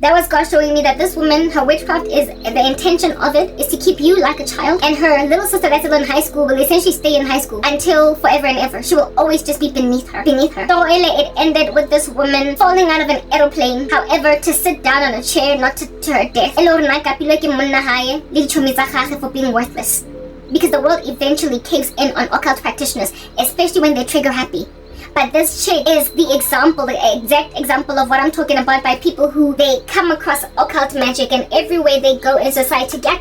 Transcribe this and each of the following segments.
That was God showing me that this woman, her witchcraft is, the intention of it is to keep you like a child, and her little sister that's still in high school will essentially stay in high school until forever and ever. She will always just be beneath her. So it ended with this woman falling out of an aeroplane, however, to sit down on a chair, not to her death. For being worthless. Because the world eventually caves in on occult practitioners, especially when they're trigger happy. But this chick is the example, the exact example of what I'm talking about, by people who they come across occult magic, and everywhere they go in society, they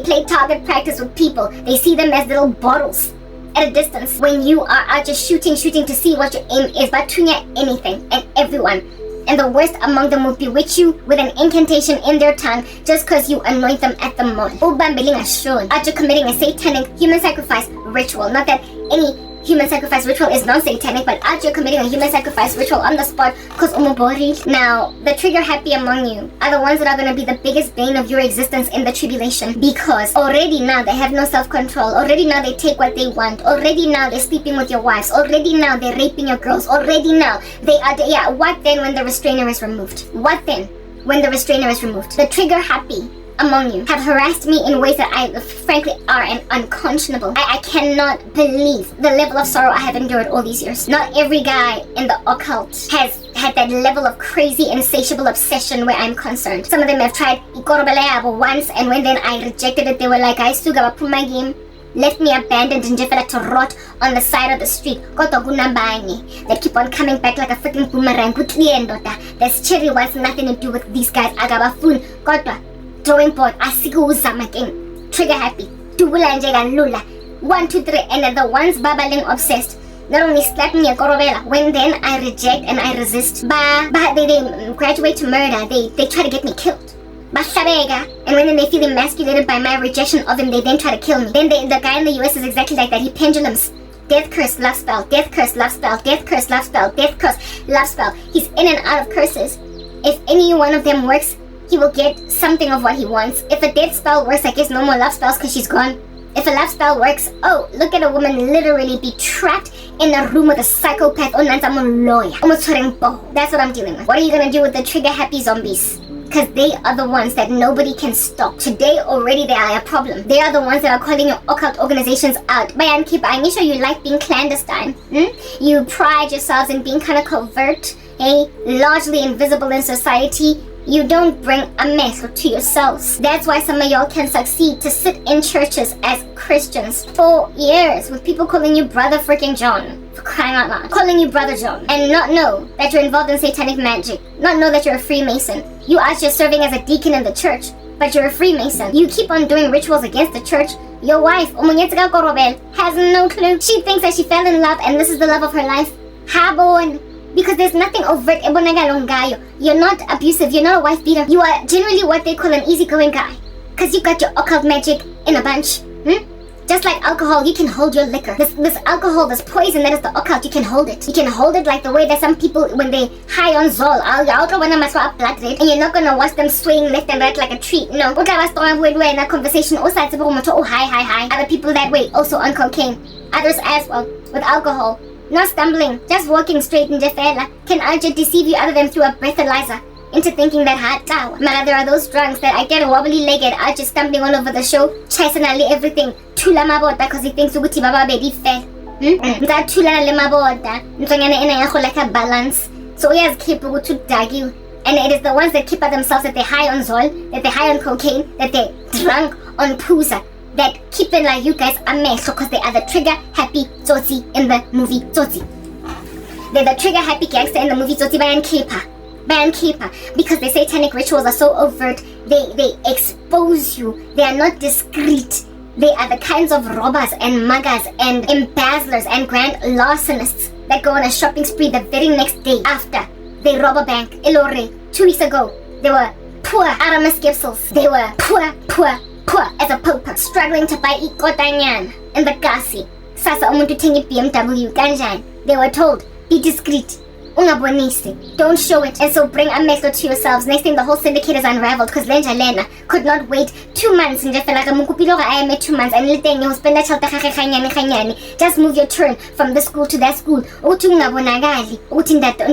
play target practice with people. They see them as little bottles at a distance when you are out just shooting to see what your aim is, but tuning at anything and everyone. And the worst among them will bewitch you with an incantation in their tongue just because you anoint them at the mall. After committing a satanic human sacrifice ritual. Not that any human sacrifice ritual is non-satanic, but after you're committing a human sacrifice ritual on the spot because umubori. Now, the trigger happy among you are the ones that are going to be the biggest bane of your existence in the tribulation, because already now they have no self-control. Already now they take what they want. Already now they're sleeping with your wives. Already now they're raping your girls. Already now they are, what then when the restrainer is removed? What then when the restrainer is removed? The trigger happy among you have harassed me in ways that I frankly are unconscionable. I cannot believe the level of sorrow I have endured all these years. Not every guy in the occult has had that level of crazy insatiable obsession where I'm concerned. Some of them have tried ikorobele once, and when then I rejected it, they were like, I still got my game. Left me abandoned and just to rot on the side of the street. They keep on coming back like a freaking boomerang. This cherry wants nothing to do with these guys. Agabafun. Drawing board, again. Trigger happy. Dubula and lula. 1, 2, 3, and the ones babaling obsessed. Not only slap me a korobela, when then I reject and I resist. They graduate to murder. They try to get me killed. And when then they feel emasculated by my rejection of him, they then try to kill me. Then the guy in the US is exactly like that. He pendulums. Death curse, love spell. Death curse, love spell. Death curse, love spell. Death curse, love spell. He's in and out of curses. If any one of them works, he will get something of what he wants. If a death spell works, I guess no more love spells because she's gone. If a love spell works, oh, look at a woman literally be trapped in a room with a psychopath. That's what I'm dealing with. What are you gonna do with the trigger happy zombies? Because they are the ones that nobody can stop. Today already they are a problem. They are the ones that are calling your occult organizations out. I'm sure you like being clandestine. You pride yourselves in being kind of covert, largely invisible in society. You don't bring a mess to yourselves. That's why some of y'all can succeed to sit in churches as Christians for years with people calling you Brother freaking John, for crying out loud, calling you Brother John, and not know that you're involved in satanic magic, not know that you're a Freemason. You are just serving as a deacon in the church, but you're a Freemason. You keep on doing rituals against the church. Your wife, has no clue. She thinks that she fell in love and this is the love of her life. Habon. Because there's nothing overt. You're not abusive. You're not a wife beater. You are generally what they call an easygoing guy. Because you got your occult magic in a bunch. Just like alcohol, you can hold your liquor. This alcohol, this poison that is the occult, you can hold it. You can hold it like the way that some people, when they high on Zol, blood red, and you're not gonna watch them swaying left and right like a tree. No. In a conversation, hi. Other people that way, also on cocaine. Others as well, with alcohol. Not stumbling, just walking straight in Jefela can just deceive you other than through a breathalyzer into thinking that hot tower. But there are those drunks that I get wobbly-legged out just stumbling all over the show, chasing everything. Tula mabota because he thinks Uguti Baba baby fell. That tula le mabota. Like a balance. So he has keep to dag you. And it is the ones that keep at themselves that they're high on Zol, that they're high on cocaine, that they're drunk on Pooza, that keep it like you guys are mess because they are the trigger happy Tsotsi in the movie Tsotsi. They're the trigger happy gangster in the movie Tsotsi Bayan Kepa. Because their satanic rituals are so overt, they expose you. They are not discreet. They are the kinds of robbers and muggers and embezzlers and grand larcenists that go on a shopping spree the very next day after they rob a bank. Ilore, 2 weeks ago, they were poor Aramis Gipsels. They were poor as a pauper, struggling to buy ikotanyan in the Kasi. Sasa umuntu thengi BMW kanjani. They were told, be discreet. Ungabonisi. Don't show it. And so bring amehlo to yourselves. Next thing, the whole syndicate is unraveled because Lenja Lena could not wait 2 months. And I am 2 months. And just move your turn from this school to that school.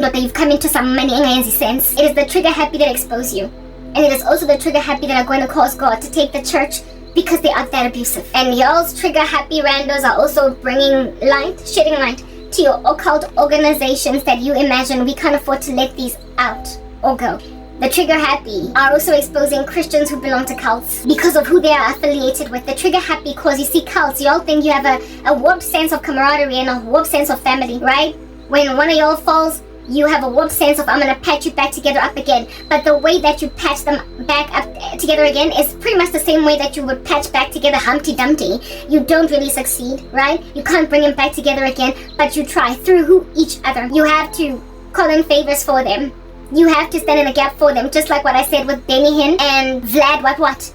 That you've come into some money. Sense. It is the trigger happy that expose you. And it is also the trigger happy that are going to cause God to take the church because they are that abusive. And y'all's trigger happy randos are also bringing light, shedding light to your occult organizations that you imagine we can't afford to let these out or go. The trigger happy are also exposing Christians who belong to cults because of who they are affiliated with. The trigger happy cause you see cults, y'all think you have a warped sense of camaraderie and a warped sense of family, right? When one of y'all falls, you have a warped sense of I'm gonna patch you back together up again. But the way that you patch them back up together again is pretty much the same way that you would patch back together Humpty Dumpty. You don't really succeed, right? You can't bring them back together again, but you try through each other. You have to call in favors for them. You have to stand in a gap for them, just like what I said with Benny Hinn and Vlad what?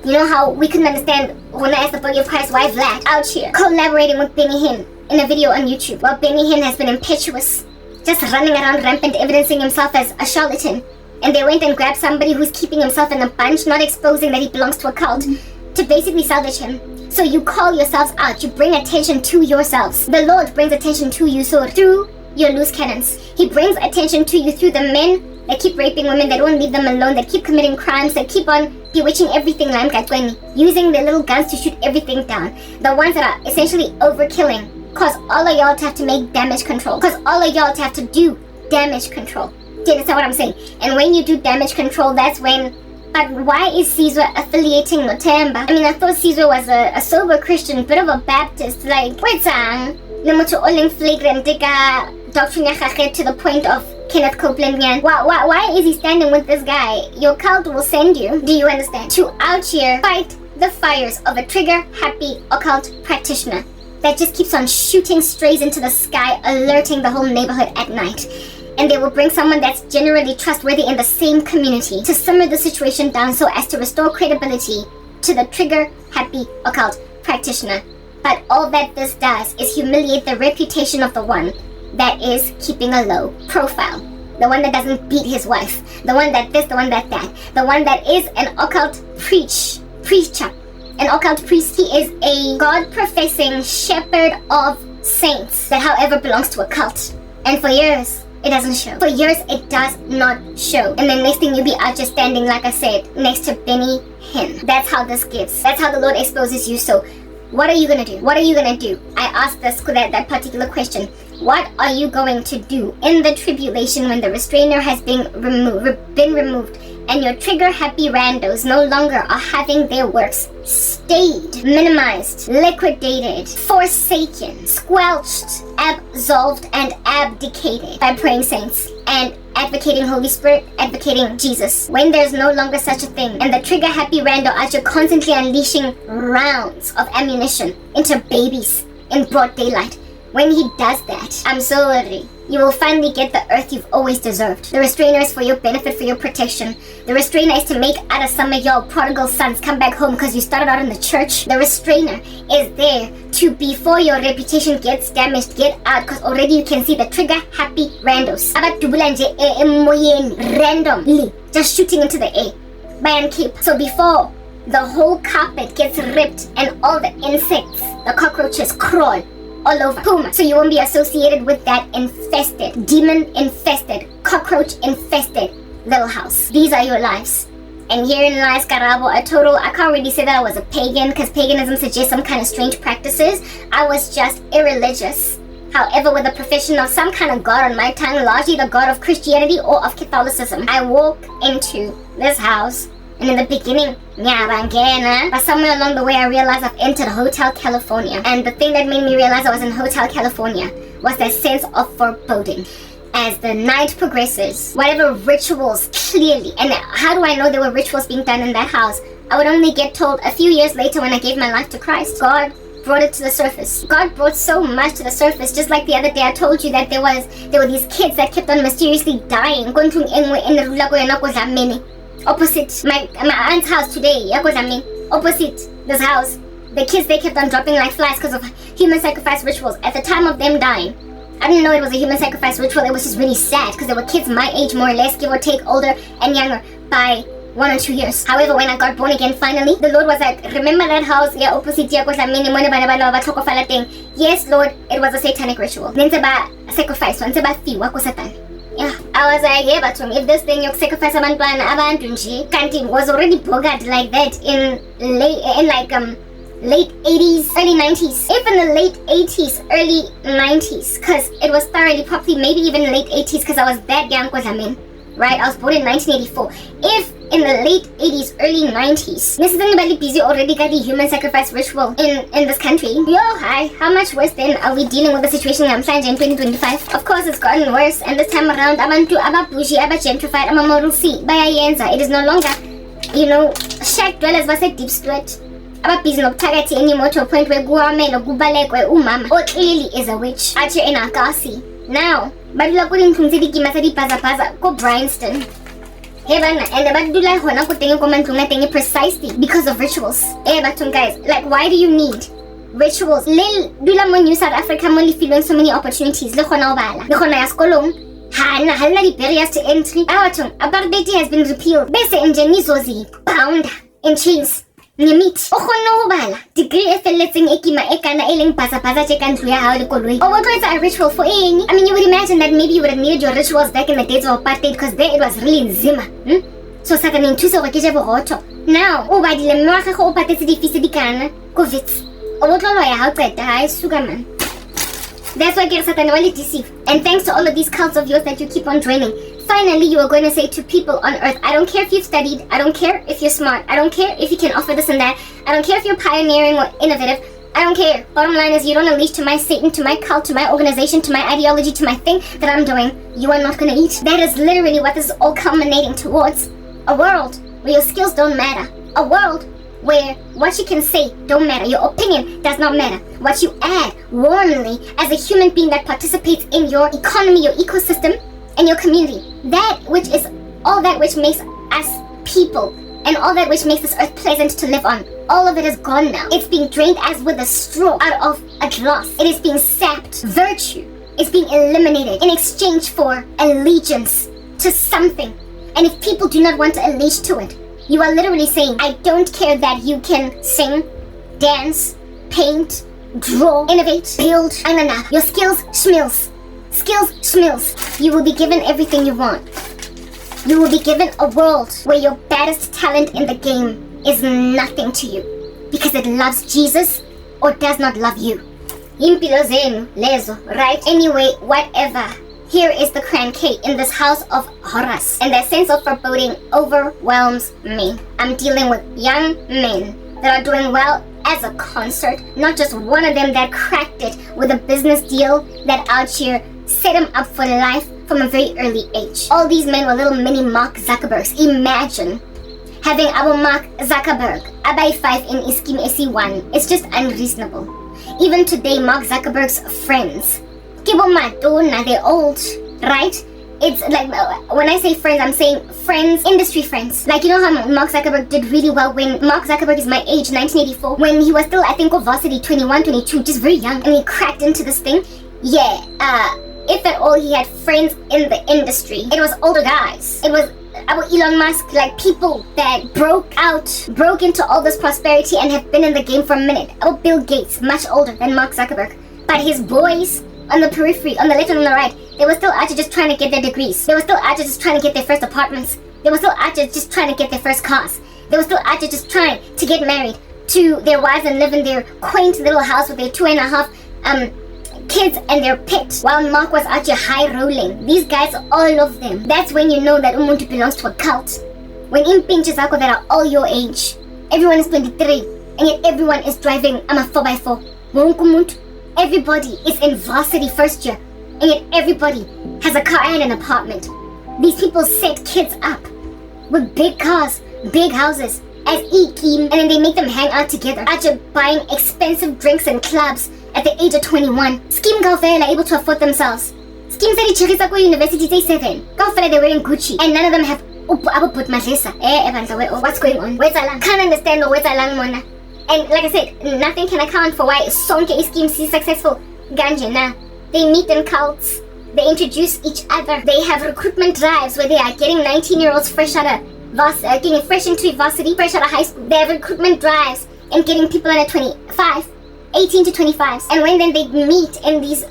You know how we couldn't understand when I asked the body of Christ why Vlad out here collaborating with Benny Hinn in a video on YouTube. Well, Benny Hinn has been impetuous, just running around rampant, evidencing himself as a charlatan. And they went and grabbed somebody who's keeping himself in a bunch, not exposing that he belongs to a cult, to basically salvage him. So you call yourselves out, you bring attention to yourselves. The Lord brings attention to you, so through your loose cannons. He brings attention to you through the men that keep raping women, that won't leave them alone, that keep committing crimes, that keep on bewitching everything, using their little guns to shoot everything down. The ones that are essentially overkilling. Cause all of y'all to have to make damage control. Cause all of y'all to have to do damage control. Do you understand what I'm saying? And when you do damage control, that's when... But why is Caesar affiliating Notemba? I mean, I thought Caesar was a sober Christian, bit of a Baptist. Like, wait, flagrant doctrine to the point of Kenneth Copeland. Why is he standing with this guy? Your cult will send you, do you understand, to out here fight the fires of a trigger-happy occult practitioner that just keeps on shooting strays into the sky, alerting the whole neighborhood at night. And they will bring someone that's generally trustworthy in the same community to simmer the situation down so as to restore credibility to the trigger-happy occult practitioner. But all that this does is humiliate the reputation of the one that is keeping a low profile. The one that doesn't beat his wife. The one that this, the one that that. The one that is an occult preacher. An occult priest. He is a God-professing shepherd of saints that however belongs to a cult. And for years, it doesn't show. For years, it does not show. And then next thing you'll be out just standing, like I said, next to Benny Hinn. That's how this gives. That's how the Lord exposes you. So what are you going to do? What are you going to do? I asked that particular question. What are you going to do in the tribulation when the restrainer has been removed and your trigger-happy randos no longer are having their works stayed, minimized, liquidated, forsaken, squelched, absolved, and abdicated by praying saints and advocating Holy Spirit, advocating Jesus. When there's no longer such a thing and the trigger-happy rando out here constantly unleashing rounds of ammunition into babies in broad daylight, when he does that, I'm sorry, you will finally get the earth you've always deserved. The restrainer is for your benefit, for your protection. The restrainer is to make out of some of y'all prodigal sons come back home because you started out in the church. The restrainer is there to, before your reputation gets damaged, get out, because already you can see the trigger-happy randos. Randomly, just shooting into the air. By keep. So before the whole carpet gets ripped and all the insects, the cockroaches crawl all over. Boom. So you won't be associated with that infested, demon-infested, cockroach-infested little house. These are your lives. And herein lies Karabo, I can't really say that I was a pagan, because paganism suggests some kind of strange practices. I was just irreligious. However, with a profession of some kind of God on my tongue, largely the God of Christianity or of Catholicism. I walk into this house, and in the beginning, but somewhere along the way I realized I've entered Hotel California. And the thing that made me realize I was in Hotel California was that sense of foreboding. As the night progresses, whatever rituals clearly, and how do I know there were rituals being done in that house? I would only get told a few years later when I gave my life to Christ. God brought it to the surface. God brought so much to the surface. Just like the other day I told you that there were these kids that kept on mysteriously dying. Opposite my aunt's house today, opposite this house, the kids, they kept on dropping like flies because of human sacrifice rituals. At the time of them dying, I didn't know it was a human sacrifice ritual. It was just really sad because there were kids my age, more or less, give or take, older and younger by 1 or 2 years. However, when I got born again finally, the Lord was like, remember that house? Yeah, opposite thing. Yes, Lord, it was a satanic ritual. Then it's about sacrifice. It's about fiwa ko Satan. Yeah, I was like, yeah, but if this thing you sacrifice abantu nje, kanti was already bogged like that in late 80s, early 90s, even the late 80s, early 90s, because it was thoroughly, probably maybe even late 80s, because I was that young, right? I was born in 1984. If in the late 80s, early 90s, this is anybody busy already got the human sacrifice ritual in this country. Yo, hi, how much worse then are we dealing with the situation I'm finding in 2025? Of course, it's gotten worse, and this time around, abantu ababushi, gentrified, amamorusi, bayayenza. It is no longer, shack dwellers versus deep sweat. Ababhizi nokuthakathi anymore to a point where kuwamele kubalekwe umama clearly is a witch athi enakasi. Now badula kulinthungzidikima sadibhazabhaza ko Bryanston hebana and badula hona kutenge komantlunga tenge precisely because of rituals. Bathong guys, like, why do you need rituals? Lil dula mo New South Africa mo lifilweng so many opportunities le khona obala le khona ya sekolong halna di barriers to entry. Bathong apartheid has been repealed bese nje nizozi bound in chains Nimit. Degree efelletseng ekima ekana eleng bhaza tje ka ntlo ya hao le koloi. Or what was a ritual for eng? I mean, you would imagine that maybe you would have needed your rituals back in the days of apartheid because there it was really nzima. So Satan inthuso go ke je borotho. Now, o badile mme wa gagwe o patetse difise dikana ko Wits. O botlolo ya hao qeta ha isuka man. That's why Satan will deceive. And thanks to all of these cults of yours that you keep on draining, finally you are going to say to people on earth, I don't care if you've studied, I don't care if you're smart, I don't care if you can offer this and that, I don't care if you're pioneering or innovative, I don't care. Bottom line is you don't unleash to my Satan, to my cult, to my organization, to my ideology, to my thing that I'm doing, you are not going to eat. That is literally what this is all culminating towards. A world where your skills don't matter. A world where what you can say don't matter, your opinion does not matter. What you add warmly as a human being that participates in your economy, your ecosystem, and your community, that which is all that which makes us people and all that which makes this earth pleasant to live on, all of it is gone now. It's being drained as with a straw out of a glass. It is being sapped. Virtue is being eliminated in exchange for allegiance to something. And if people do not want to allegiance to it, you are literally saying, I don't care that you can sing, dance, paint, draw, innovate, build, your skills, schmills. Skills, schmills. You will be given everything you want. You will be given a world where your baddest talent in the game is nothing to you because it loves Jesus or does not love you. Impilo zenu, lezo, right? Anyway, whatever. Here is the Cran K in this house of Harassed, and that sense of foreboding overwhelms me. I'm dealing with young men that are doing well as a concert, not just one of them that cracked it with a business deal that out here set him up for life from a very early age. All these men were little mini Mark Zuckerbergs. Imagine having our Mark Zuckerberg, Abai 5 in Iskim SE1. It's just unreasonable. Even today, Mark Zuckerberg's friends, they're old, right? It's like, when I say friends, I'm saying friends, industry friends. Like, you know how Mark Zuckerberg did really well when Mark Zuckerberg is my age, 1984, when he was still, I think, of varsity, 21, 22, just very young, and he cracked into this thing. Yeah, if at all he had friends in the industry, it was older guys. It was about Elon Musk, like people that broke into all this prosperity and have been in the game for a minute. About Bill Gates, much older than Mark Zuckerberg. But his boys on the periphery, on the left and on the right, they were still out there just trying to get their degrees. They were still out there just trying to get their first apartments. They were still out there just trying to get their first cars. They were still out there just trying to get married to their wives and live in their quaint little house with their 2.5 kids and their pet, while Mark was out here high rolling. These guys, all of them. That's when you know that umuntu belongs to a cult. When in pinches that are all your age, everyone is 23, and yet everyone is driving a 4x4. Everybody is in varsity first year, and yet everybody has a car and an apartment. These people set kids up with big cars, big houses, as e-team, and then they make them hang out together after buying expensive drinks and clubs at the age of 21. Scheme Gaufela able to afford themselves. Scheme said Chirisako University day 7. Gaufela they're wearing Gucci, and none of them have put Mahlesa. What's going on? Can't understand where's Alang Mona. And like I said, nothing can account for why Sonke scheme is successful. Ganje na. They meet in cults. They introduce each other. They have recruitment drives where they are getting 19-year-olds fresh out of getting fresh into varsity, fresh out of high school. They have recruitment drives and getting people under 25, 18 to 25s. And when then they meet in these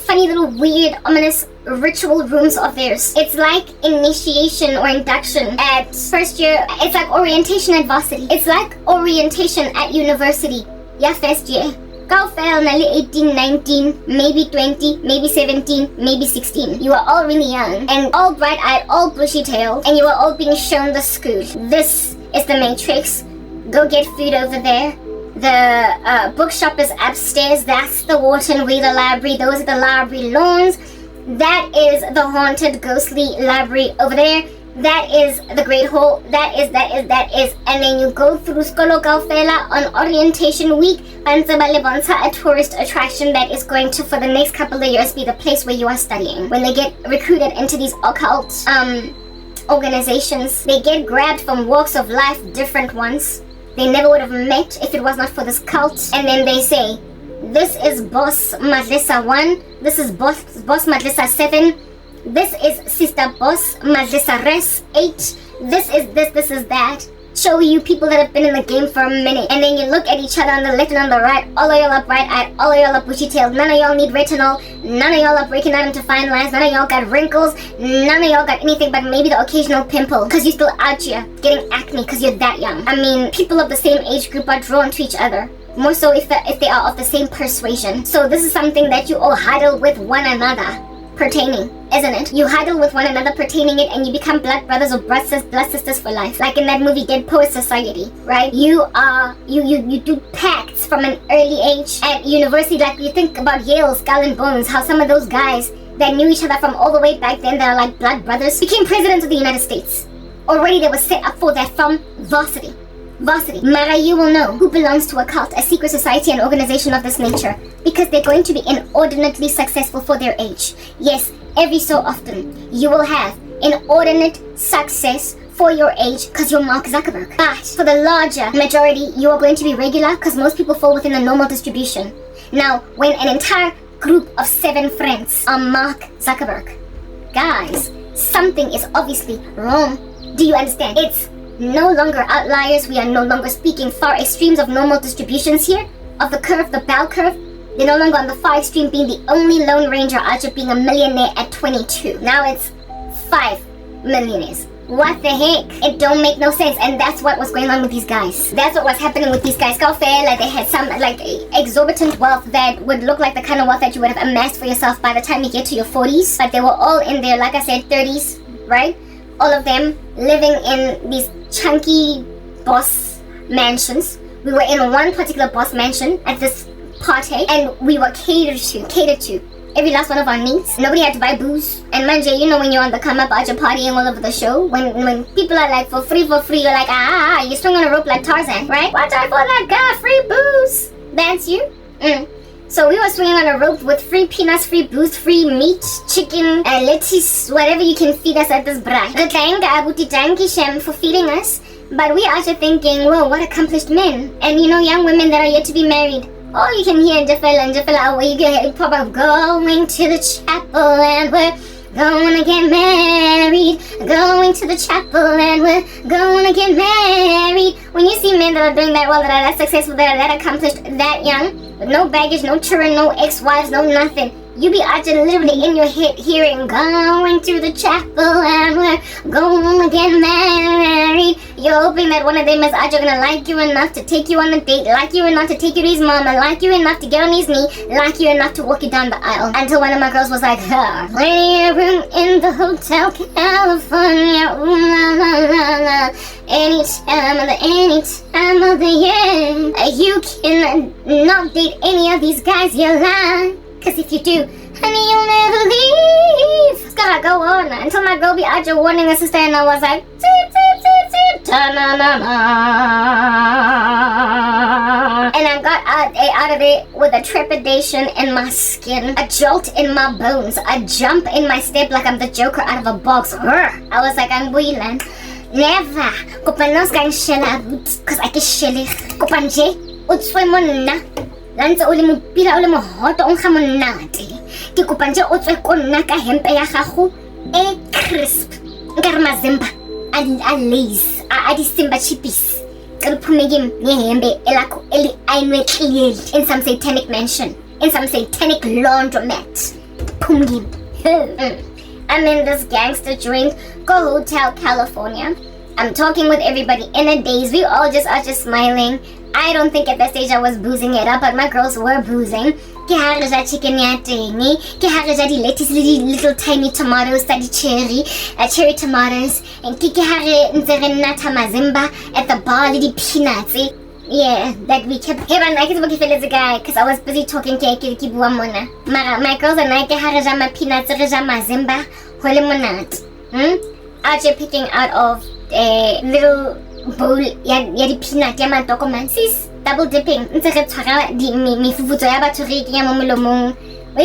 funny little weird, ominous ritual rooms of theirs. It's like initiation or induction at first year. It's like orientation at varsity. It's like orientation at university. Yeah, first year. Go fail nearly 18, 19, maybe 20, maybe 17, maybe 16. You are all really young and all bright-eyed, all bushy-tailed, and you are all being shown the school. This is the Matrix. Go get food over there. The bookshop is upstairs. That's the Wharton Wheeler Library. Those are the library lawns. That is the haunted, ghostly library over there. That is the Great Hall. That is. And then you go through Skolo Kaufela on orientation week. A tourist attraction that is going to, for the next couple of years, be the place where you are studying. When they get recruited into these occult organizations, they get grabbed from walks of life, different ones. They never would have met if it was not for this cult. And then they say, this is Boss Madlisa 1. This is Boss Madlisa 7. This is Sister Boss Madlisa Res 8. This is that. Show you people that have been in the game for a minute. And then you look at each other on the left and on the right. All of y'all are bright-eyed. All of y'all are bushy-tailed. None of y'all need retinol. None of y'all are breaking out into fine lines. None of y'all got wrinkles. None of y'all got anything but maybe the occasional pimple. Because you're still out here getting acne because you're that young. I mean, people of the same age group are drawn to each other. More so if they are of the same persuasion. So this is something that you all huddle with one another. Pertaining, isn't it? You huddle with one another pertaining it, and you become blood brothers or blood sisters for life. Like in that movie Dead Poets Society, right? You do pacts from an early age at university. Like you think about Yale, Skull and Bones, how some of those guys that knew each other from all the way back then, that are like blood brothers, became presidents of the United States. Already they were set up for that from varsity. Mara, you will know who belongs to a cult, a secret society, an organization of this nature, because they're going to be inordinately successful for their age. Yes, every so often you will have inordinate success for your age because you're Mark Zuckerberg. But for the larger majority, you are going to be regular because most people fall within the normal distribution. Now, when an entire group of 7 friends are Mark Zuckerberg, guys, something is obviously wrong. Do you understand? It's no longer outliers. We are no longer speaking far extremes of normal distributions here. Of the curve, the bell curve. They're no longer on the far extreme being the only Lone Ranger after being a millionaire at 22. Now it's 5 millionaires. What the heck? It don't make no sense. And that's what was going on with these guys. That's what was happening with these guys. Like they had some like exorbitant wealth that would look like the kind of wealth that you would have amassed for yourself by the time you get to your 40s. But they were all in their, like I said, 30s, right? All of them living in these chunky boss mansions. We were in one particular boss mansion at this party, and we were catered to every last one of our needs. Nobody had to buy booze. And manje, you know when you're on the come up at your partying all over the show, when people are like for free, you're like you're swinging on a rope like Tarzan, right? Watch out for that guy, free booze. That's you. So we were swinging on a rope with free peanuts, free booze, free meat, chicken, lettuce, whatever you can feed us at this braai. Thank you for feeding us. But we are just thinking, whoa, what accomplished men. And you know, young women that are yet to be married. Oh, you can hear Jafela, where you get pop up, going to the chapel and we're going to get married. Going to the chapel and we're going to get married. When you see men that are doing that well, that are that successful, that are that accomplished, that young, with no baggage, no children, no ex-wives, no nothing, you be out there literally in your head hearing, going to the chapel and we're going to get married. You're hoping that one of them is out there gonna like you enough to take you on a date, like you enough to take you to his mama, like you enough to get on his knee, like you enough to walk you down the aisle. Until one of my girls was like, plenty of room in the Hotel California, ooh la la la la. Any time of the year, you can not date any of these guys you like. Cause if you do, honey, you'll never leave. It's gotta go on until my girl be out there warning her sister, and I was like, ta-na-na-na. And I got out of it with a trepidation in my skin, a jolt in my bones, a jump in my step like I'm the Joker out of a box. I was like, I'm Boylan. Never. Kupanos kan shela, cause I can sheli. Kupanje, utswe mo na. Lanza uli mo pila uli mo hoto ang hamonati. ke kopa nje o tswe ko nna ka hempe ya gago e crisp nkare mazimba a lace a di simba chippies Kalpumegim Yembe Elako Eli Ainwe Clearly in some satanic mansion, in some satanic laundromat. Pumgim. I'm in this gangster joint, Go Hotel California. I'm talking with everybody in a daze. We all just are just smiling. I don't think at that stage I was boozing it up, but my girls were boozing. Ke haraja chicken yatengi, ke haraja di lettuce, little tiny tomatoes, study cherry tomatoes, and ke hare nzere mazimba at the bar, little peanuts. Yeah, that we kept. Hey, man, I can speak to the guy because I was busy talking to mona. My girls and I ke haraja ma peanuts, haraja mazimba, hole monat. Out here picking out of a little bowl, yeah, the peanut, yeah, man, sis. Double dipping. When you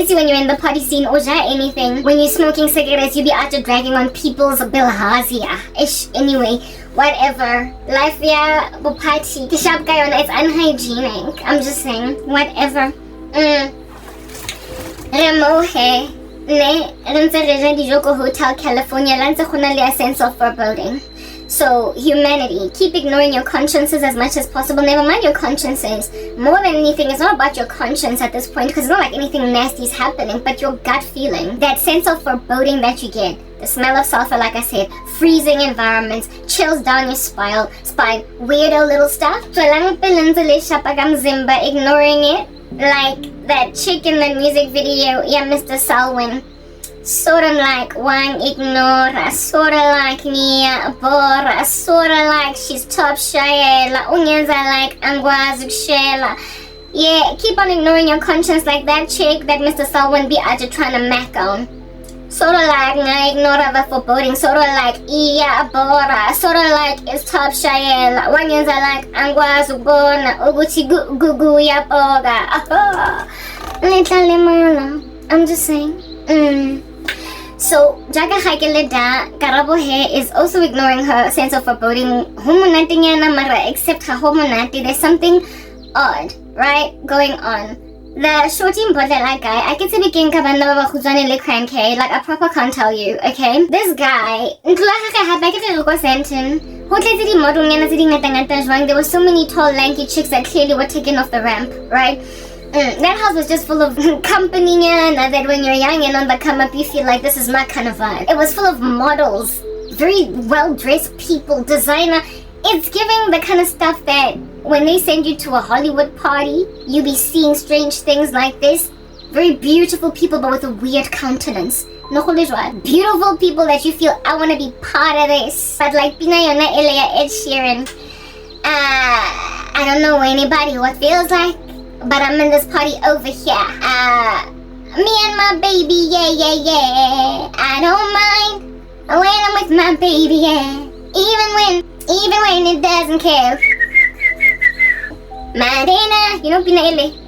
see when you're in the party scene or anything, when you're smoking cigarettes, you be out there dragging on people's bilhazia. Ish. Anyway, whatever. Life, yeah, party. The shop guy on it's unhygienic. I'm just saying, whatever. Remohe. Ne, Renza di Joko Hotel California. Lanza khunale a sense of foreboding. So, humanity, keep ignoring your consciences as much as possible. Never mind your consciences. More than anything, it's not about your conscience at this point because it's not like anything nasty is happening, but your gut feeling, that sense of foreboding that you get, the smell of sulfur, like I said, freezing environments, chills down your spine, weirdo little stuff. So, ignoring it, like that chick in the music video, yeah, Mr. Salwin. Sort of like one ignora, sort of like Nia Bora, sort of like she's top shayela, onions are like angwazuk shela. Yeah, keep on ignoring your conscience like that chick that Mr. Salwin be out trying to mac on. Sort of like na ignora the foreboding, sort of like Iya Bora, sort of like it's top shayela, onions are like angwazuk bona, uguchi gugu ya boga. I'm just saying. So, Jaga Haikeleda, Karabo here is also ignoring her sense of foreboding. Homonati niya na mara, except her homonati, there's something odd, right, going on. The shorty mbodlela guy, I can say begin kabanda ba khuzwane le cranky, like I proper can't tell you, okay? This guy, there were so many tall lanky chicks that clearly were taken off the ramp, right? That house was just full of company and that when you're young and on the come up you feel like this is my kind of vibe. It was full of models, very well dressed people, designer. It's giving the kind of stuff that when they send you to a Hollywood party, you be seeing strange things like this. Very beautiful people but with a weird countenance. Beautiful people that you feel, I want to be part of this. But like Pinayona Elia Ed Sheeran, I don't know anybody what feels like. But I'm in this party over here. Me and my baby, yeah. I don't mind when I'm with my baby, yeah. Even when it doesn't care. Madina, you know,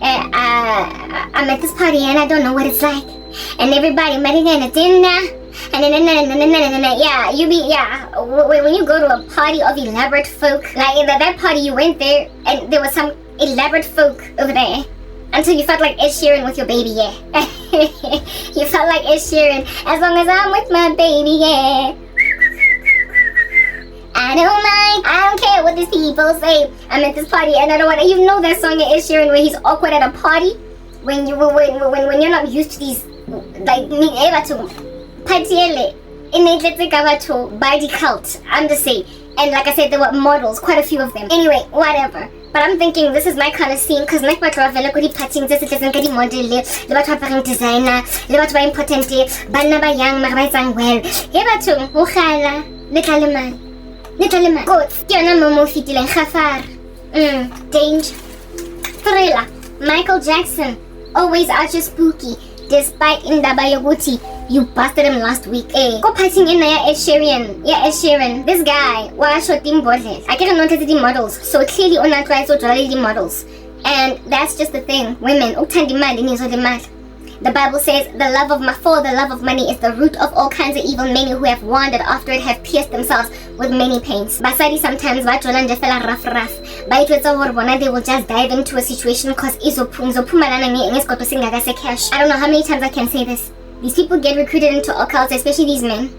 I'm at this party and I don't know what it's like. And everybody, Madina, dinner. And yeah, when you go to a party of elaborate folk, like in that party you went there and there was some elaborate folk over there until you felt like Ed Sheeran with your baby, yeah. You felt like Ed Sheeran, as long as I'm with my baby, yeah. I don't mind, I don't care what these people say. I'm at this party and I don't want to, you know that song of Ed Sheeran where he's awkward at a party? When you're not used to these, like, body cult, I'm just saying. And like I said, there were models, quite a few of them. Anyway, whatever. But I'm thinking this is my kind of scene because like what Ravela could be patching this doesn't get model, le batho ba designer, le batho ba important, bana ba young, mara ba well. He batho ho khala, le tlaleman. Good. Ke yona momo fitileng khafar. Danger. Thriller. Michael Jackson, always out your spooky. Despite indaba yoguti, you busted him last week. Go patching in there, Ed Sheeran. This guy, wa shooting borders. I can't notice the models. So clearly on that right, so the models. And that's just the thing. Women, the Bible says the love of money is the root of all kinds of evil. Many who have wandered after it have pierced themselves with many pains. Basadi sometimes bajola nje fela rough. Bayitwetsa hore bona they will just dive into a situation cause izophumalana ngesigodo singaka se-cash. I don't know how many times I can say this. These people get recruited into occults, especially these men.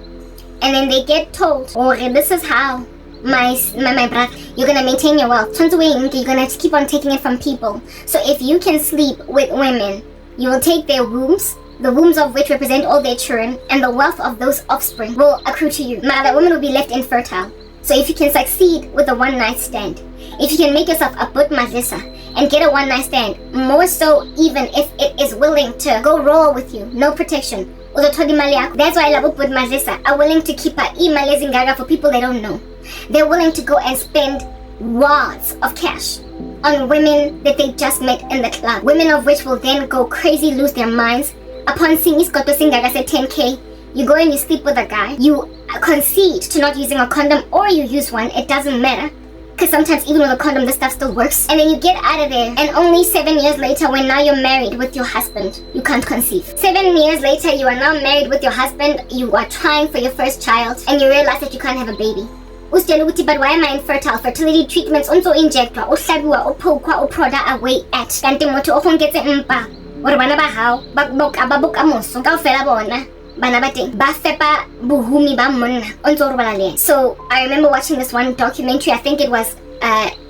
And then they get told, oh, this is how my brother, you're gonna maintain your wealth. You're gonna keep on taking it from people. So if you can sleep with women, you will take their wombs, the wombs of which represent all their children, and the wealth of those offspring will accrue to you. Now that woman will be left infertile. So if you can succeed with a one-night stand, if you can make yourself a but madlisa and get a one-night stand, more so even if it is willing to go raw with you, no protection. That's why labo but madlisa are willing to keep a imali zingaga for people they don't know. They're willing to go and spend wads of cash on women that they just met in the club. Women of which will then go crazy, lose their minds. Upon seeing iskoto singaga say 10K, you go and you sleep with a guy. You concede to not using a condom, or you use one. It doesn't matter. Because sometimes even with a condom, this stuff still works. And then you get out of there. And only 7 years later, when now you're married with your husband, you can't conceive. 7 years later, you are now married with your husband. You are trying for your first child. And you realize that you can't have a baby. But why am I infertile? Fertility treatments also injectwa, ohlabiwa, opokwa, oproda away at. Kanti motho o khongetse mpa. Ore bana ba hao ba boka moso kaofela bona bana ba teng ba fepa bohumi ba monna o ntse o robala le. So I remember watching this one documentary. I think it was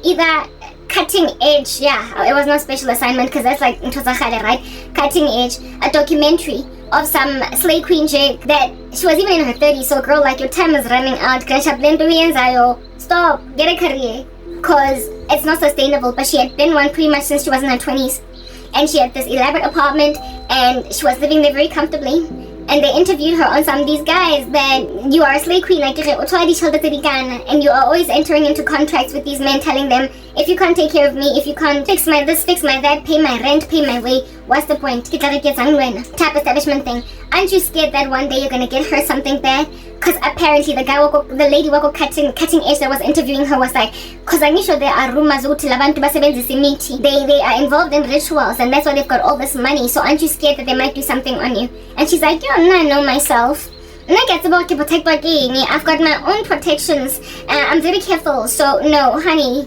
either Cutting Edge. Yeah, it was not special assignment because that's like ntozagale, right? Cutting Edge, a documentary of some slay queen chick that she was even in her 30s. So girl, like, your time is running out. Stop, get a career, because it's not sustainable. But she had been one pretty much since she was in her 20s. And she had this elaborate apartment, and she was living there very comfortably. And they interviewed her on some of these guys that you are a slay queen, like, and you are always entering into contracts with these men, telling them, if you can't take care of me, if you can't fix my this, fix my that, pay my rent, pay my way, what's the point? Type establishment thing. Aren't you scared that one day you're gonna get her something bad? Because apparently the lady cutting edge that was interviewing her was like, because I'm sure there are rumors they are involved in rituals, and that's why they've got all this money. So aren't you scared that they might do something on you? And she's like, I know myself. I've got my own protections. I'm very careful. So no, honey.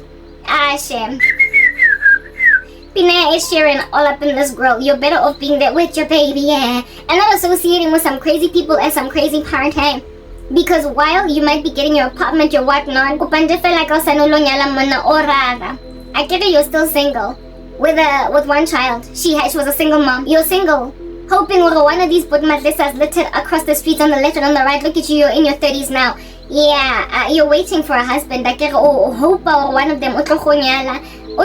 Shame. Pina is sharing all up in this girl. You're better off being there with your baby, yeah, and not associating with some crazy people and some crazy party. Because while you might be getting your apartment, your whatnot, I get it, you're still single with one child. She was a single mom. You're single, hoping one of these putmadlisas littered across the streets on the left and on the right. Look at you, you're in your 30s now. Yeah, you're waiting for a husband. Hope one of them o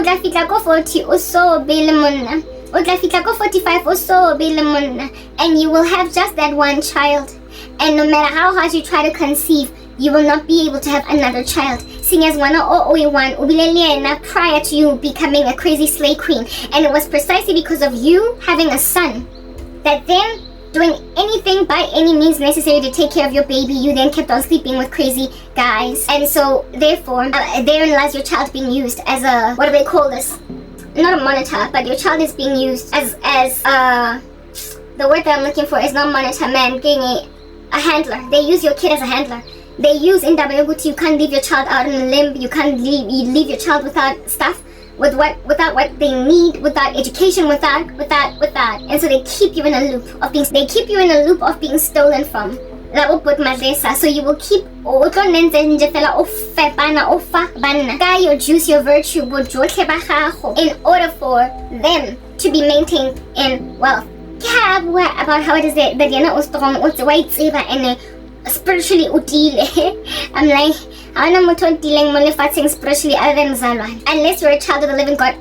tla fitla ko 40 o so bele monna, o tla fitla ko 45 o so bele monna, and you will have just that one child. And no matter how hard you try to conceive, you will not be able to have another child. Seeing as one prior to you becoming a crazy slay queen. And it was precisely because of you having a son that then, doing anything by any means necessary to take care of your baby, you then kept on sleeping with crazy guys. And so therefore, therein lies your child being used as a, what do they call this? Not a monitor, but your child is being used as the word that I'm looking for is not monitor, man, getting a handler. They use your kid as a handler. They use in Dabayoguti, you can't leave your child out in the limb, you can't leave your child without stuff, without what they need, without education, without. And so they keep you in a loop of being stolen from. So you will keep your juice, your virtue, in order for them to be maintained in wealth. About how it is that Yana was strong, white saver, and spiritually utile. I'm like, I don't know what dealing with spiritually other than Zalwan. Unless you're a child of the living God,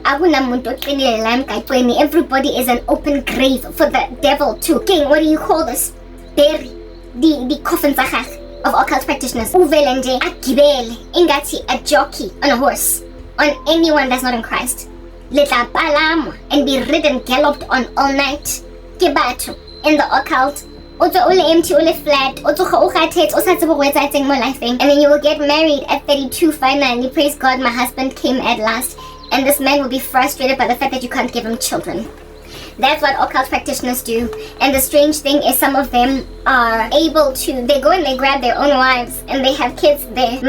everybody is an open grave for the devil too. King, what do you call this? Bury the coffins of occult practitioners. Uvelende, akibele, ingati, a jockey on a horse, on anyone that's not in Christ. Litla balam and be ridden, galloped on all night. Kibatu in the occult. Empty, flat, and then you will get married at 32 finally. Praise God, my husband came at last. And this man will be frustrated by the fact that you can't give him children. That's what occult practitioners do. And the strange thing is some of them are able to, they go and they grab their own wives and they have kids there. And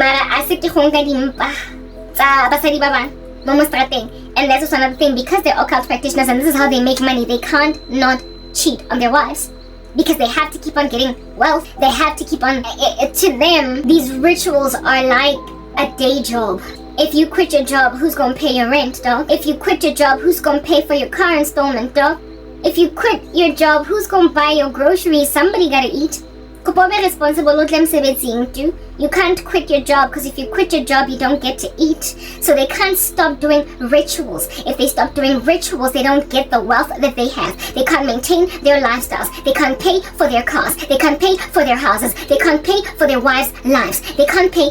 that's also another thing, because they're occult practitioners and this is how they make money, they can't not cheat on their wives. Because they have to keep on getting wealth. They have to keep on, to them, these rituals are like a day job. If you quit your job, who's gonna pay your rent, dog? If you quit your job, who's gonna pay for your car installment, dog? If you quit your job, who's gonna buy your groceries? Somebody gotta eat. You can't quit your job, because if you quit your job, you don't get to eat. So they can't stop doing rituals. If they stop doing rituals, they don't get the wealth that they have. They can't maintain their lifestyles. They can't pay for their cars. They can't pay for their houses. They can't pay for their wives' lives. They can't pay.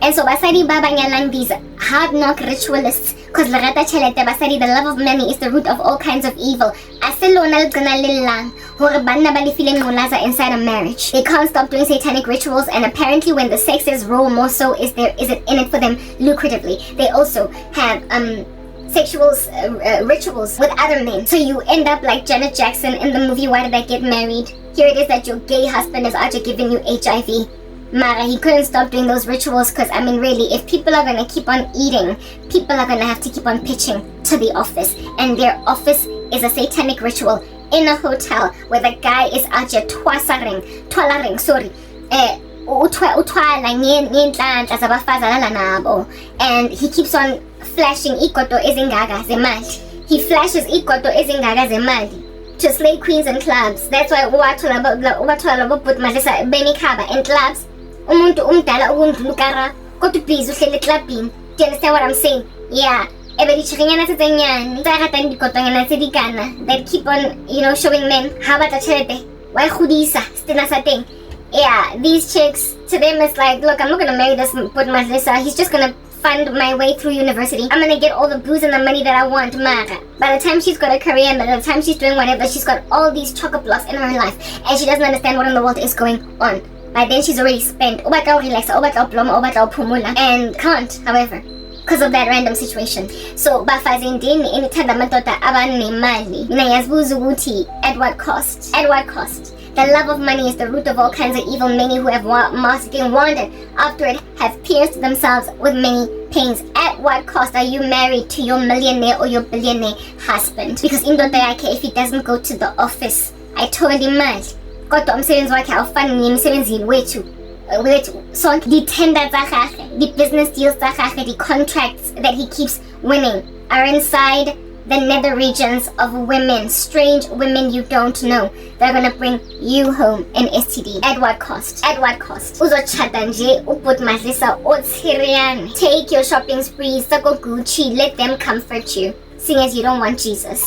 And so basadi ba banyalang these hard knock ritualists, because lerata chelete basadi, the love of money is the root of all kinds of evil. Aselona lgana lilang hore banna ba lefileng ngolaza inside a marriage. They can't stop doing satanic rituals, and apparently when the sex is raw, more so is it in it for them lucratively. They also have sexual rituals with other men. So you end up like Janet Jackson in the movie Why Did I Get Married? Here it is that your gay husband is actually giving you HIV. Mara, he couldn't stop doing those rituals, because I mean really, if people are going to keep on eating, people are going to have to keep on pitching to the office, and their office is a satanic ritual in a hotel where the guy is actually twalaring, and he keeps on flashing ikoto ezingaga zemali. He flashes ikoto ezingaga zemali to slay queens and clubs. That's why ubathola but malisa benikhaba in clubs. Umuntu umdala ukundlulukara kodwa please uhlele clubbing. Do you understand what I'm saying? Yeah. That keep on, showing men how about why khudisa stina sating. Yeah, these chicks, to them it's like, look, I'm not gonna marry this but Malisa. He's just gonna fund my way through university. I'm gonna get all the booze and the money that I want, Mara. By the time she's got a career and by the time she's doing whatever, she's got all these chock-a-blocks in her life and she doesn't understand what in the world is going on. By then she's already spent and can't, however, because of that random situation. So bafazindini imithanda amadoda abanemali. Mina yazibuza ukuthi at what cost? At what cost? The love of money is the root of all kinds of evil. Many who have wandered after it have pierced themselves with many pains. At what cost are you married to your millionaire or your billionaire husband? Because indoda yakhe, if he doesn't go to the office, I told him mad. Kodwa umsebenzi wakhe awufani nemsebenzini wethu. So the tender zakhe, the business deals zakhe, the contracts that he keeps winning are inside the nether regions of women, strange women you don't know. They're gonna bring you home an STD. At what cost? At what cost? Uzochata nje uput mazisa otsirian. Take your shopping sprees, sako Gucci, let them comfort you, seeing as you don't want Jesus.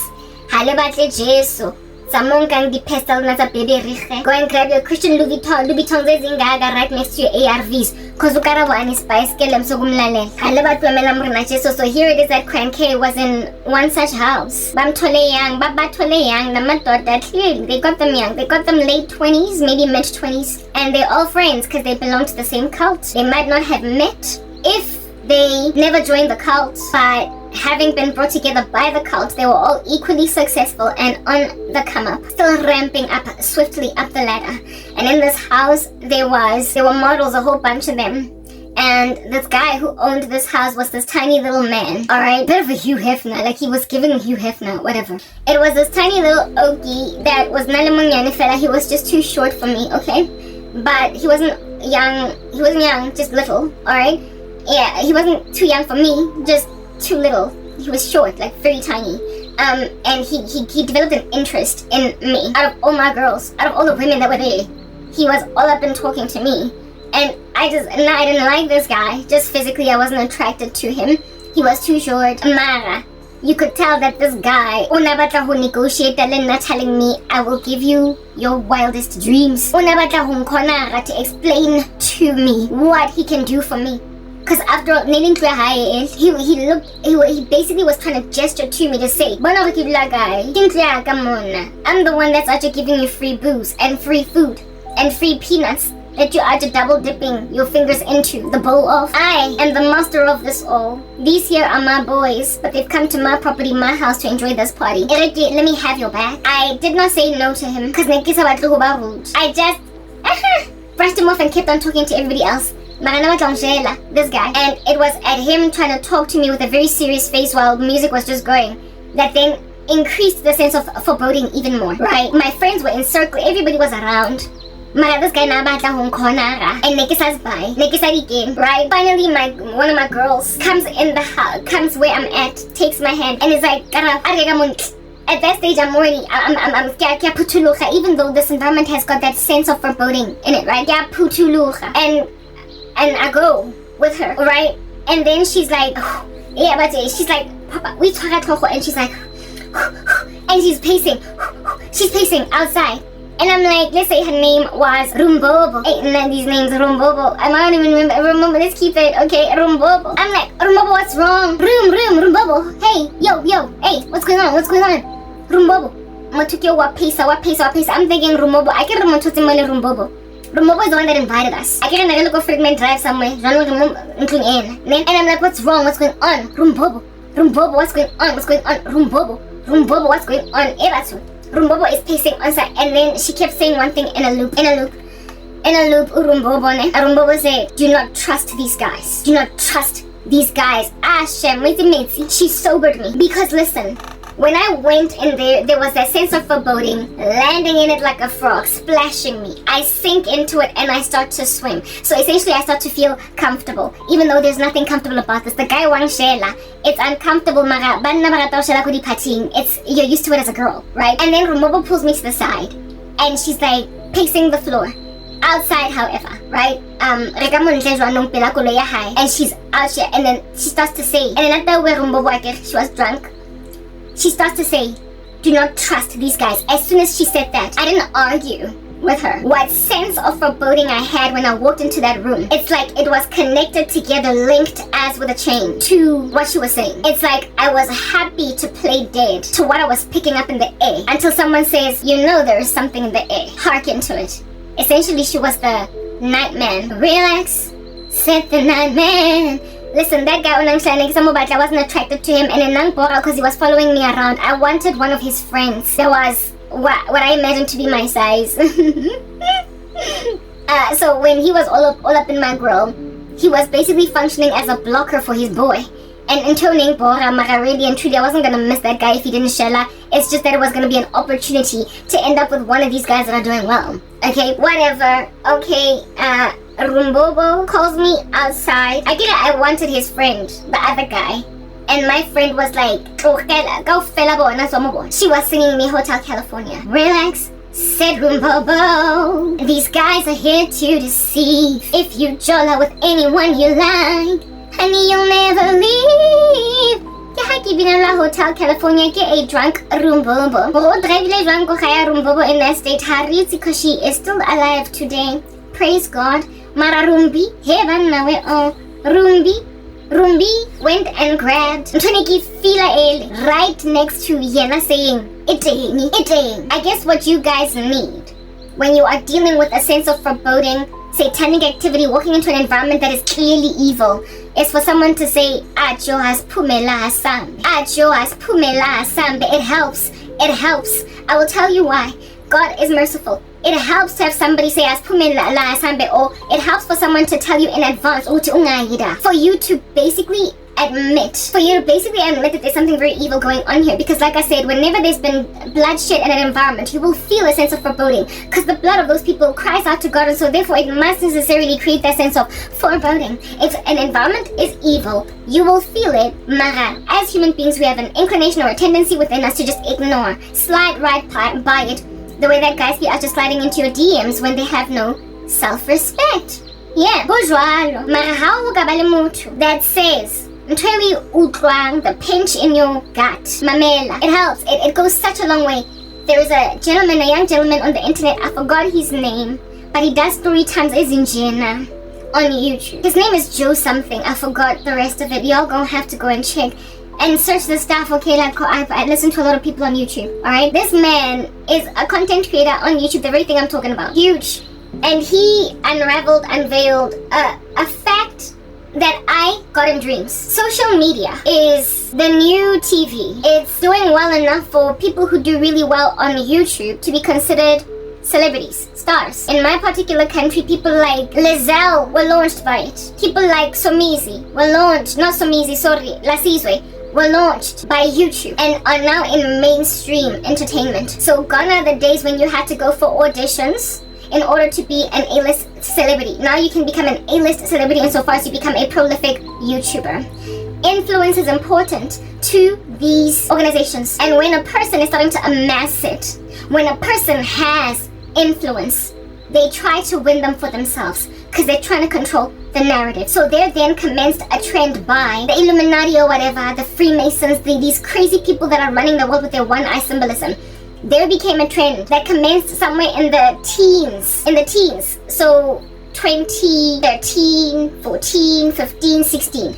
Halebatle Jesu. Samonkang di pestel na sa baby riche. Go and grab your Christian Louis Vuitton zezingaga right next to your ARVs. Cause Karabo and his spice kelem so gumlalel. Halabat pamela mrna Jesu. So here it is that Crank K was in one such house. Bam tole yang, baba tole yang, namatota clearly. They got them young. They got them late 20s, maybe mid 20s. And they're all friends because they belong to the same cult. They might not have met if they never joined the cult, but having been brought together by the cult, they were all equally successful and on the come up, still ramping up swiftly up the ladder. And in this house, there were models, a whole bunch of them. And this guy who owned this house was this tiny little man. Alright, bit of a Hugh Hefner, like he was giving Hugh Hefner, whatever. It was this tiny little okie that was Nalamunyani fella. He was just too short for me, okay? But he wasn't young, just little, alright? Yeah, he wasn't too young for me, just too little. He was short, like very tiny. And he developed an interest in me. Out of all my girls, out of all the women that were there, he was all up and talking to me. And I didn't like this guy. Just physically, I wasn't attracted to him. He was too short. Mara, you could tell that this guy, unabata hu negotiate telling me, I will give you your wildest dreams. Unabata hu nkonara to explain to me what he can do for me. Because after all, he basically was trying to gesture to me to say, I'm the one that's actually giving you free booze and free food and free peanuts that you are just double dipping your fingers into the bowl of. I am the master of this all. These here are my boys, but they've come to my property, my house, to enjoy this party. Let me have your back. I did not say no to him because I just brushed him off and kept on talking to everybody else. This guy. And it was at him trying to talk to me with a very serious face while music was just going that then increased the sense of foreboding even more, right? My friends were in circle, everybody was around. This guy and right? Finally, one of my girls comes in the house, comes where I'm at, takes my hand, and is like, at that stage, I'm already, I'm scared, even though this environment has got that sense of foreboding in it, right? And I go with her, right? And then she's like, yeah, but she's like, Papa, we talk, and she's like, and she's pacing outside. And I'm like, let's say her name was Rumbobo. Hey, none of these names are Rumbobo. I don't even remember. Let's keep it, okay? Rumbobo. I'm like, Rumbobo, what's wrong? Rumbobo. Hey, yo, hey, what's going on? Rumbobo. I'm thinking Rumbobo. I can't remember Rumbobo. Rumbobo is the one that invited us. I can't go fragment drive somewhere. And I'm like, what's wrong? What's going on? Rumbobo, what's going on? Rumbobo, what's going on? Rumbobo is pacing on side, and then she kept saying one thing in a loop. Rumbobo said, do not trust these guys. She sobered me. Because listen, when I went in there was that sense of foreboding, landing in it like a frog, splashing me. I sink into it and I start to swim. So essentially I start to feel comfortable, even though there's nothing comfortable about this. The guy wang shela, it's uncomfortable, you're used to it as a girl, right? And then Rumobo pulls me to the side and she's like pacing the floor. Outside, however, right? And she's out here, and then she starts to say, and then after where Rumbobo, she was drunk. She starts to say, do not trust these guys. As soon as she said that, I didn't argue with her. What sense of foreboding I had when I walked into that room. It's like it was connected together, linked as with a chain to what she was saying. It's like I was happy to play dead to what I was picking up in the air until someone says, you know there is something in the air. Hearken to it. Essentially, she was the night man. Relax, said the night man. Listen, that guy I wasn't attracted to him, and in because he was following me around. I wanted one of his friends that was what I imagined to be my size. So when he was all up in my grill, he was basically functioning as a blocker for his boy. And intoning really and truly, I wasn't gonna miss that guy if he didn't shella. It's just that it was gonna be an opportunity to end up with one of these guys that are doing well. Okay, whatever. Okay, Rumbobo calls me outside. I wanted his friend, the other guy. And my friend was like, she was singing me Hotel California. Relax, said Rumbobo. These guys are here to deceive. If you jolla with anyone you like, honey, you'll never leave. Hotel California, get a drunk Rumbobo. Rumbobo in that state, because she is still alive today. Praise God. Mara Rumbi, heaven nawe oh. Rumbi went and grabbed right next to Yena saying, Iteng. I guess what you guys need when you are dealing with a sense of foreboding, satanic activity, walking into an environment that is clearly evil, is for someone to say, Ajoas Pumela Sambe. Ajoas Pumela Sambe. It helps. I will tell you why. God is merciful. It helps to have somebody say as Pumela Sambe, or it helps for someone to tell you in advance, for you to basically admit that there's something very evil going on here. Because like I said, whenever there's been bloodshed in an environment, you will feel a sense of foreboding, because the blood of those people cries out to God, and so therefore it must necessarily create that sense of foreboding. If an environment is evil, you will feel it. Mara, as human beings, we have an inclination or a tendency within us to just ignore, slide right by it, the way that guys are just sliding into your DMs when they have no self-respect. Yeah, bonjour. Mara, how that says, the pinch in your gut. Mamela. It helps. It goes such a long way. There is a young gentleman on the internet, I forgot his name, but he does story times as in Jena on YouTube. His name is Joe something. I forgot the rest of it. Y'all gonna have to go and check and search the stuff, okay? Like, I listen to a lot of people on YouTube, alright? This man is a content creator on YouTube, the very thing I'm talking about. Huge And he unveiled a fact that I got in dreams. Social media is the new TV. It's doing well enough for people who do really well on YouTube to be considered celebrities, stars. In my particular country, people like Lizelle were launched by it. People like Lasizwe were launched by YouTube and are now in mainstream entertainment. So gone are the days when you had to go for auditions in order to be an A-list celebrity. Now you can become an A-list celebrity insofar as you become a prolific YouTuber. Influence is important to these organizations. And when a person is starting to amass it, when a person has influence, they try to win them for themselves because they're trying to control the narrative. So there then commenced a trend by the Illuminati or whatever, the Freemasons, these crazy people that are running the world with their one-eye symbolism. There became a trend that commenced somewhere in the teens. So 2013, 14, 15, 16. In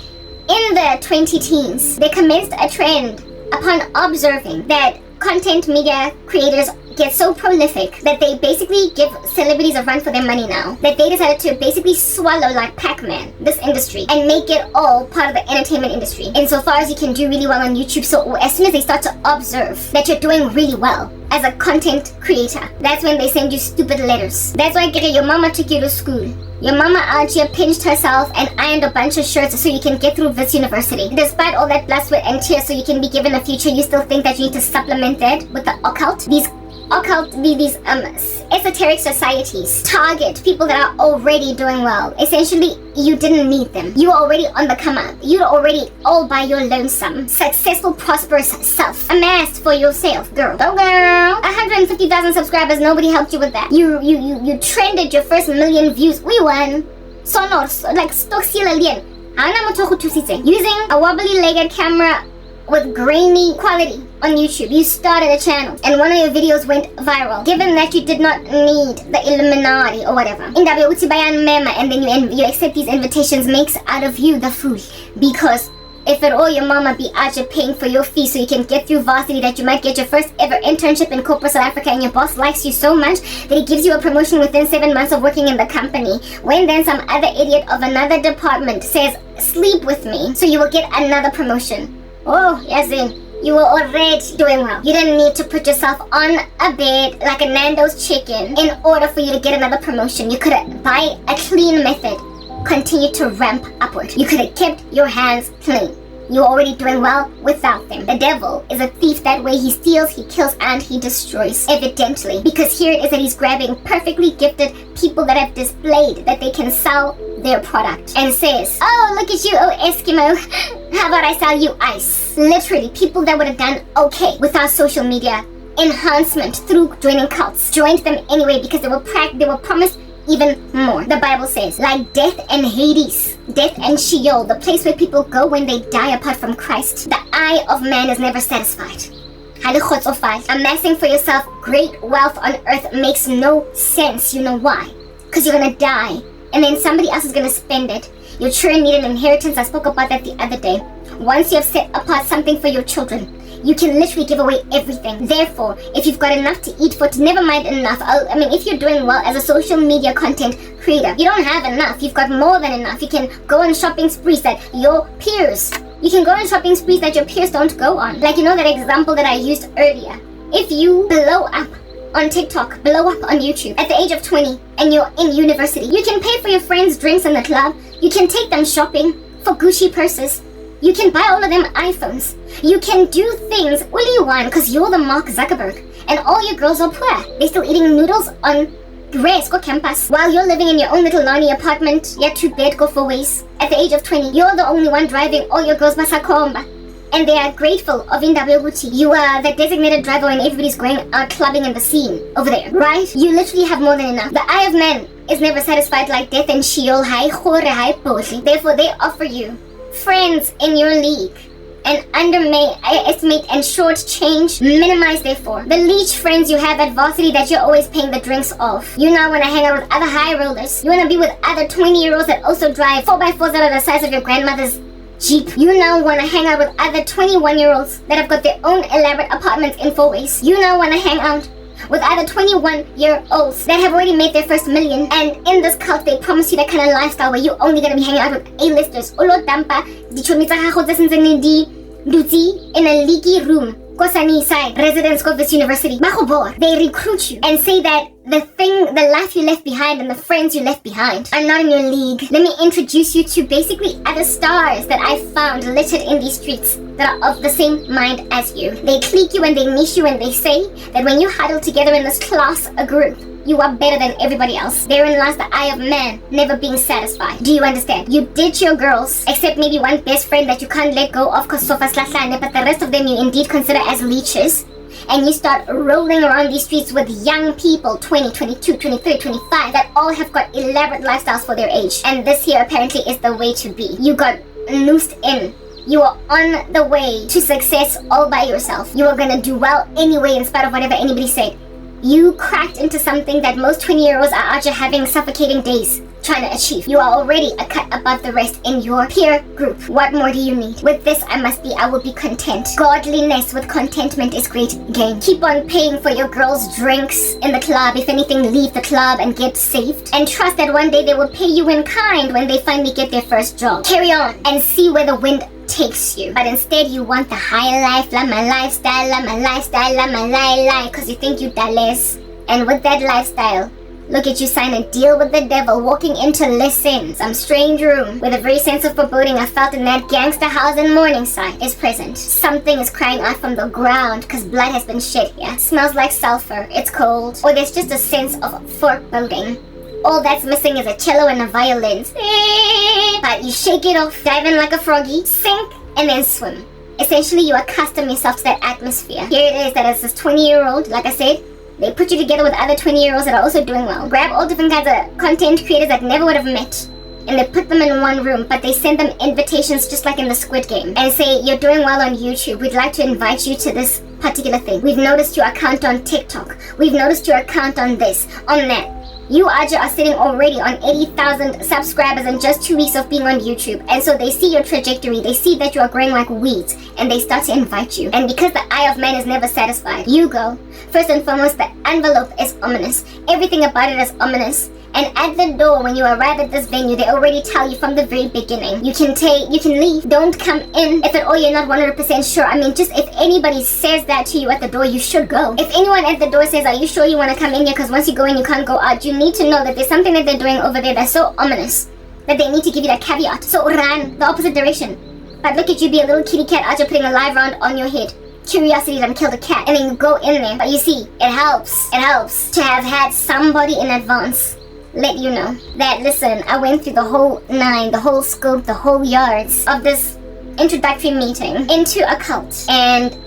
the 20-teens, they commenced a trend upon observing that content media creators get so prolific that they basically give celebrities a run for their money now. That they decided to basically swallow, like Pac-Man, this industry and make it all part of the entertainment industry. Insofar as you can do really well on YouTube, so as soon as they start to observe that you're doing really well as a content creator, that's when they send you stupid letters. That's why your mama took you to school. Your mama out here pinched herself and ironed a bunch of shirts so you can get through this university. Despite all that blood, sweat, and tears so you can be given a future, you still think that you need to supplement that with the occult? These esoteric societies target people that are already doing well. Essentially, you didn't need them. You were already on the come up. You're already all by your lonesome, successful, prosperous self. Amassed for yourself, girl. Go girl. 150,000 subscribers, nobody helped you with that. You trended your first million views. We won. Sonors, like Stoxila Lien. Using a wobbly-legged camera with grainy quality on YouTube, you started a channel and one of your videos went viral. Given that you did not need the Illuminati or whatever, and then you accept these invitations, makes out of you the fool. Because if at all your mama be out here paying for your fee so you can get through varsity, that you might get your first ever internship in corporate South Africa, and your boss likes you so much that he gives you a promotion within 7 months of working in the company, when then some other idiot of another department says, sleep with me, so you will get another promotion. Oh, yes, you were already doing well. You didn't need to put yourself on a bed like a Nando's chicken in order for you to get another promotion. You could have, by a clean method, continued to ramp upward. You could have kept your hands clean. You're already doing well without them. The devil is a thief that way. He steals, he kills, and he destroys, evidently. Because here it is that he's grabbing perfectly gifted people that have displayed that they can sell their product and says, oh, look at you, oh Eskimo, how about I sell you ice? Literally, people that would have done okay without social media enhancement through joining cults joined them anyway because they were promised even more. The Bible says, like death and Hades, death and Sheol, the place where people go when they die apart from Christ, the eye of man is never satisfied. Amassing for yourself great wealth on earth makes no sense. You know why? Because you're gonna die and then somebody else is gonna spend it. Your children need an inheritance. I spoke about that the other day. Once you have set apart something for your children, you can literally give away everything. Therefore, if you've got enough to eat for, never mind enough. If you're doing well as a social media content creator, you don't have enough. You've got more than enough. You can go on shopping sprees that your peers, don't go on. Like, you know that example that I used earlier. If you blow up on TikTok, blow up on YouTube at the age of 20 and you're in university, you can pay for your friends' drinks in the club. You can take them shopping for Gucci purses. You can buy all of them iPhones. You can do things only you want because you're the Mark Zuckerberg. And all your girls are poor. They're still eating noodles on Resco campus while you're living in your own little Lani apartment. You're two bed go for ways. At the age of 20, you're the only one driving all your girls masakomba. And they are grateful of Indabuguti. You are the designated driver when everybody's going out clubbing in the scene over there, right? You literally have more than enough. The eye of man is never satisfied like death and Sheol. Therefore, they offer you friends in your league and estimate and shortchange, minimize therefore the leech friends you have at varsity that you're always paying the drinks off. You now want to hang out with other high rollers. You want to be with other 20-year-olds that also drive 4x4s that are the size of your grandmother's Jeep. You now want to hang out with other 21-year-olds that have got their own elaborate apartments in 4 ways. You now want to hang out with other 21-year-olds that have already made their first million. And in this cult, they promise you that kind of lifestyle where you're only going to be hanging out with A-listers. Olo dampa, dichomi tsa gago tsa sentseng di dutse in a leaky room. Kosani side, residence of this university. They recruit you and say that the life you left behind and the friends you left behind are not in your league. Let me introduce you to basically other stars that I found littered in these streets that are of the same mind as you. They clique you and they niche you and they say that when you huddle together in this class, a group, you are better than everybody else. Therein lies the eye of man, never being satisfied. Do you understand? You ditch your girls, except maybe one best friend that you can't let go of because sofa slash, but the rest of them you indeed consider as leeches. And you start rolling around these streets with young people, 20, 22, 23, 25, that all have got elaborate lifestyles for their age. And this here apparently is the way to be. You got loosed in. You are on the way to success all by yourself. You are gonna do well anyway in spite of whatever anybody said. You cracked into something that most 20-year-olds are out here having suffocating days trying to achieve. You are already a cut above the rest in your peer group. What more do you need? With this, I will be content. Godliness with contentment is great gain. Keep on paying for your girls' drinks in the club. If anything, leave the club and get saved. And trust that one day they will pay you in kind when they finally get their first job. Carry on and see where the wind takes you. But instead you want the high life, la my lifestyle, la my lifestyle, la my lie, cause you think you less. And with that lifestyle, look at you sign a deal with the devil, walking into listen, some strange room with a very sense of foreboding I felt in that gangster house in Morningside is present. Something is crying out from the ground because blood has been shed here. Smells like sulfur, it's cold, or there's just a sense of foreboding. All that's missing is a cello and a violin. But you shake it off, dive in like a froggy, sink, and then swim. Essentially, you accustom yourself to that atmosphere. Here it is that as this 20-year-old, like I said, they put you together with other 20-year-olds that are also doing well. Grab all different kinds of content creators that never would have met, and they put them in one room, but they send them invitations just like in the Squid Game, and say, you're doing well on YouTube, we'd like to invite you to this particular thing. We've noticed your account on TikTok. We've noticed your account on this, on that. You Aja are sitting already on 80,000 subscribers in just 2 weeks of being on YouTube. And so they see your trajectory, they see that you are growing like weeds, and they start to invite you. And because the eye of man is never satisfied, you go. First and foremost, the envelope is ominous. Everything about it is ominous. And at the door, when you arrive at this venue, they already tell you from the very beginning, you can leave, don't come in. If at all you're not 100% sure, I mean, just if anybody says that to you at the door, you should go. If anyone at the door says, are you sure you want to come in here, because once you go in, you can't go out, you need to know that there's something that they're doing over there that's so ominous that they need to give you that caveat. So run the opposite direction. But look at you be a little kitty cat out here putting a live round on your head. Curiosity done killed a cat, and then you go in there. But you see, it helps to have had somebody in advance let you know that, listen, I went through the whole 9, the whole scope, the whole yards of this introductory meeting into a cult. And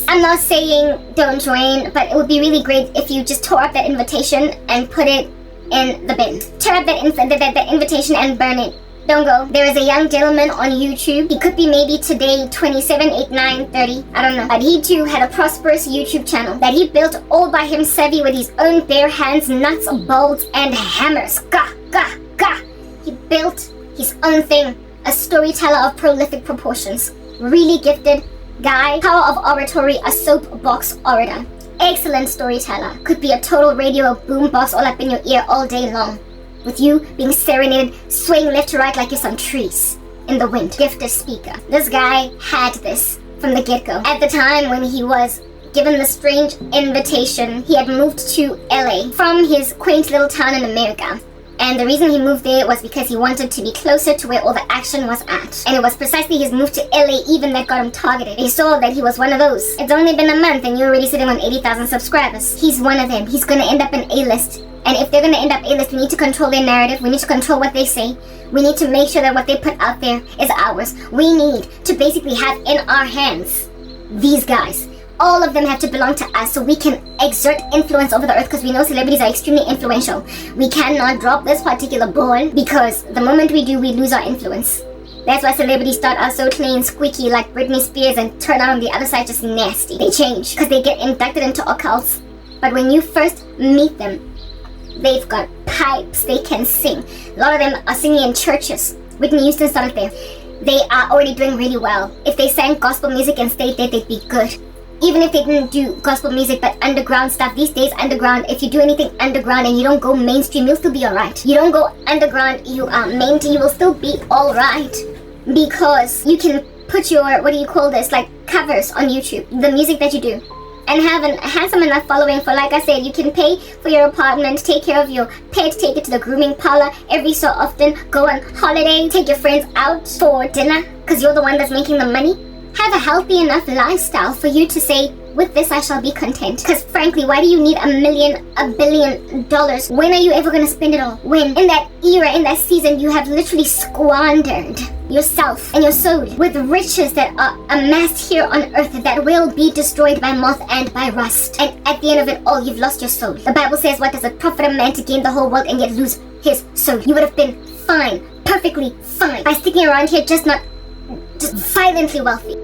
I'm not saying don't join, but it would be really great if you just tore up that invitation and put it in the bin. Tear up that invitation and burn it. Don't go. There is a young gentleman on YouTube. He could be maybe today 27, 8, 9, 30. I don't know. But he too had a prosperous YouTube channel that he built all by himself with his own bare hands, nuts, bolts, and hammers. Gah, gah, gah. He built his own thing. A storyteller of prolific proportions. Really gifted guy. Power of oratory, a soapbox orator. Excellent storyteller. Could be a total radio boombox all up in your ear all day long. With you being serenaded, swaying left to right like you're some trees in the wind. Gifted speaker. This guy had this from the get-go. At the time when he was given the strange invitation, he had moved to LA from his quaint little town in America. And the reason he moved there was because he wanted to be closer to where all the action was at. And it was precisely his move to LA even that got him targeted. He saw that he was one of those. It's only been a month and you're already sitting on 80,000 subscribers. He's one of them. He's gonna end up in A-list. And if they're going to end up A-list, we need to control their narrative. We need to control what they say. We need to make sure that what they put out there is ours. We need to basically have in our hands these guys. All of them have to belong to us so we can exert influence over the earth, because we know celebrities are extremely influential. We cannot drop this particular ball because the moment we do, we lose our influence. That's why celebrities start out so clean, squeaky like Britney Spears and turn out on the other side just nasty. They change because they get inducted into occults. But when you first meet them, they've got pipes, they can sing. A lot of them are singing in churches. Whitney Houston started there. They are already doing really well. If they sang gospel music and stayed there, they'd be good. even if they didn't do gospel music but underground stuff. These days, underground, if you do anything underground and you don't go mainstream, you'll still be alright. You don't go underground, you are mainstream, you will still be alright, because you can put your, what do you call this, like covers on YouTube, the music that you do, and have a handsome enough following for, like I said, you can pay for your apartment, take care of your pet, take it to the grooming parlor every so often, go on holiday, take your friends out for dinner, because you're the one that's making the money. Have a healthy enough lifestyle for you to say, with this I shall be content. Because frankly, why do you need $1 billion? When are you ever going to spend it all? When in that era, in that season, you have literally squandered yourself and your soul with riches that are amassed here on earth that will be destroyed by moth and by rust. And at the end of it all, you've lost your soul. The Bible says, what does it profit a man to gain the whole world and yet lose his soul? You would have been fine, perfectly fine, by sticking around here just violently wealthy.